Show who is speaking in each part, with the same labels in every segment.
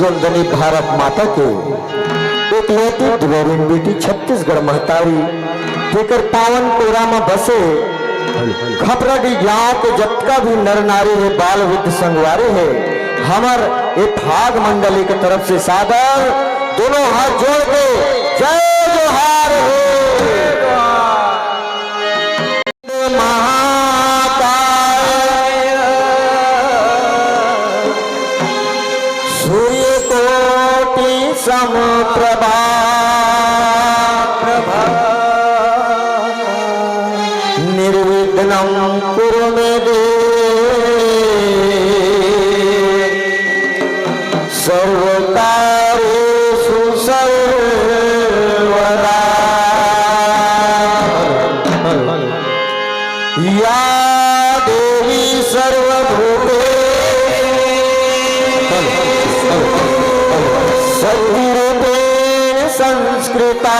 Speaker 1: सुंदरी भारत माता के एकलौती ड्वेरिन बेटी छत्तीसगढ़ महतारी तेकर पावन कोरा में बसे खपरडी गांव के जतका भी नर नारी है बाल वृद्ध संगवारी है हमर एक भाग मंडली के तरफ से सादर दोनों हाथ जोड़ के जय जोहार हो। सूर्य कोटि समप्रभा निर्विघ्नं कुरु मे देव सर्वकार्येषु सर्वदा या देवी सर्वभूतेषु शक्तिरूपेण संस्कृता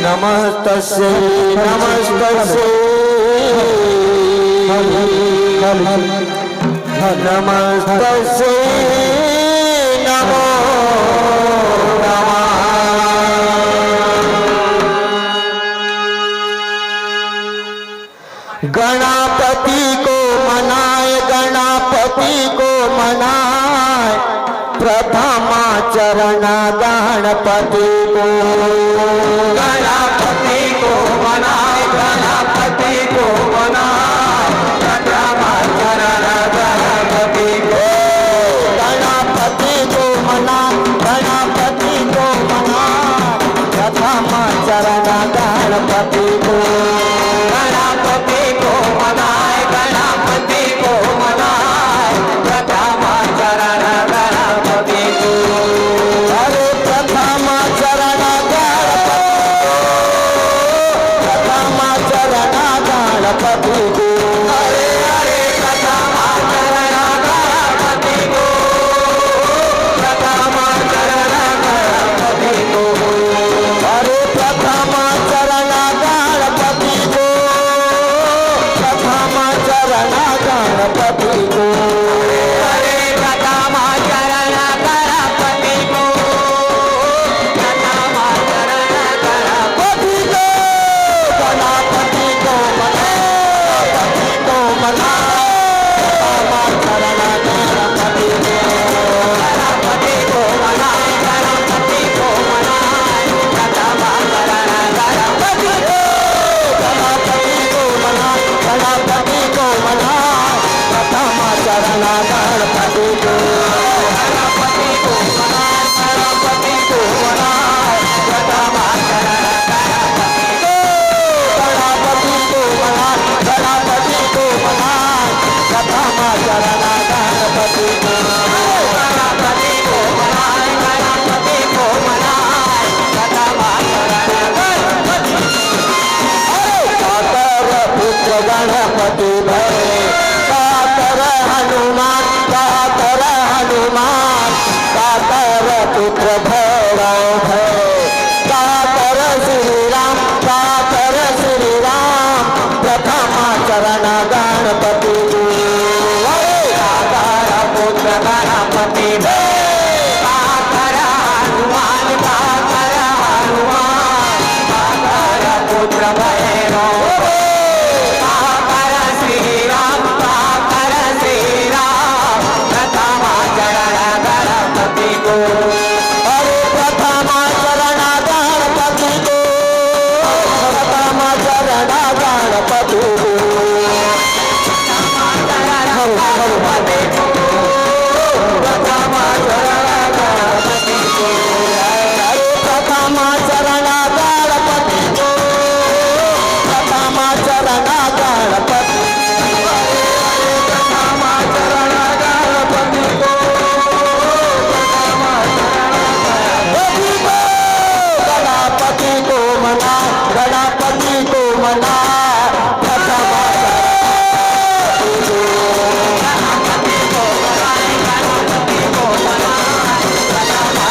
Speaker 1: नमस्तस्यै नमस्तस्यै नमस्तस्यै नमो नमः। गणपति को मनाए गणपति को मनाए प्रथमा चरण गणपति को गणपति को मनाए गणपति को मनाए प्रथमा चरण गणपति को गणपति को मनाए गणपति को मनाए प्रथमा चरण गणपति को गणपति को मनाए गणपति को मनाए प्रथमा चरण गणपति को अरे प्रथमा चरण प्रथमा चरण गणपति को अरे अरे प्रथमा चरण गणपति को प्रथमा चरण गणपति को अरे प्रथमा चरण गणपति को प्रथमा चरण गणपति को अरे प्रथमा चरण गणपति को प्रथमा चरण गणपति को गणपति को मना प्रथमा चरण गणपति को गणपति को मना गणपति को मना प्रथमा चरण गणपति को गणपति को मना गणपति को मना प्रथमा चरण गणपति को गणपति को मना गणपति को मना प्रथमा चरण गणपति को मना गणपति को मना प्रथमा चरण गणपति को गणपति को मना गणपति को मना प्रथमा चरण गणपति कातर पुत्र गणपति भरे कातर हनुमान कातर हनुमान कातर पुत्र भैरव भरे कातर श्री राम प्रथमा चरण गणपति को कातर पुत्र गणपति भरे कातर हनुमान कातर पुत्र भैरव श्री राम प्रथमा चरण गणपति को अरे प्रथमा चरण गणपति को प्रथमा चरण गणपति को प्रथमा चरण गणपति को प्रथमा चरण गणपति को अरे प्रथमा चरण गणपति को प्रथमा चरण गणपति प्रथमा चरण गणपति को गणपति को मना गणपति को मना प्रथमा गणपति को मना गणपति को मना प्रथमा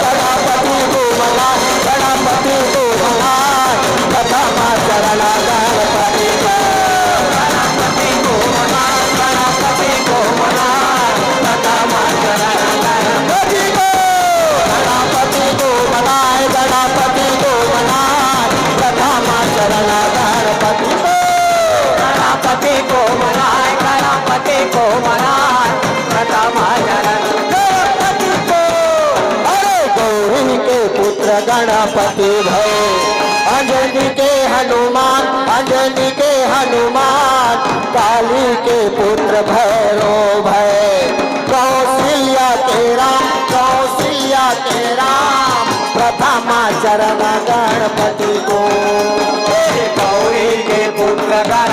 Speaker 1: गणपति को मना गणपति को मना प्रथमा चरण गणपति को काली के पुत्र भैरो भय, कौशल्या के राम, कौशल्या के राम, प्रथमा चरण गणपति को,
Speaker 2: गौरी के पुत्र गण